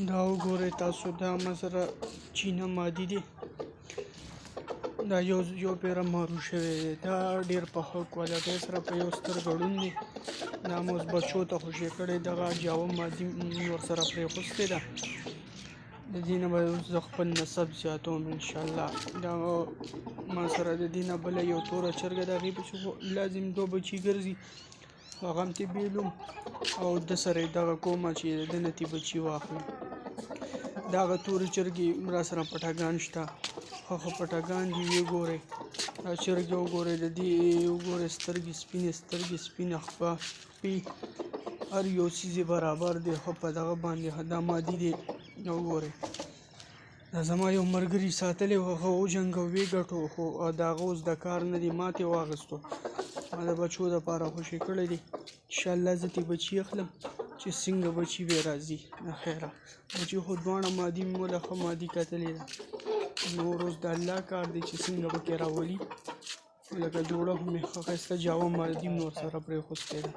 دا وګورئ تاسو دا مسره چینه مادي دی دا یو پیره مارو شوی دی دا ډېر په ښه کوالټۍ سره په یو سترګه ړوند دی دا مو اوس بچو ته خوشې کړی دغه جاوه مادي ورسره پرېښوستې ده د دې نه به زه خپل نسب زیاتوم انشاءالله دا ما سره د دې نه بله یو توره چرګه د هغې پسې خو لازم دوه بچي ګرځي هغه هم ترې بېلوم او ده سره یې دغه کومه چې د ده نه ترې بچي واخلم د هغه تورې چرګې را سره پټګان شته ښه پټګان دي ویې ګورئ دا چرګې وګورئ د دې وګورئ سترګې سپینې سترګې سپینه خپې هر یو څیز یې برابر دی ښه په دغه باندې دا مادي دی وګورئ دا زما یو ملګري ساتلی و هغه وجنګه ویې ګټو خو د هغه اوس د کار نه دی ما ترې واخیستو ما د بچو دپاره خوشې کړی دی انشاءالله زه ترې بچي اخلم چې څنګه بچي به یې راځي نه خیره بچي خو دواړه مادي مې وله ښه مادي کتلې ده نور اوس د الله کار دی چې څنګه پکې راولي لکه جوړه خو مې ښه ښایسته جاوه مادي مې ورسره پرېښوستې ده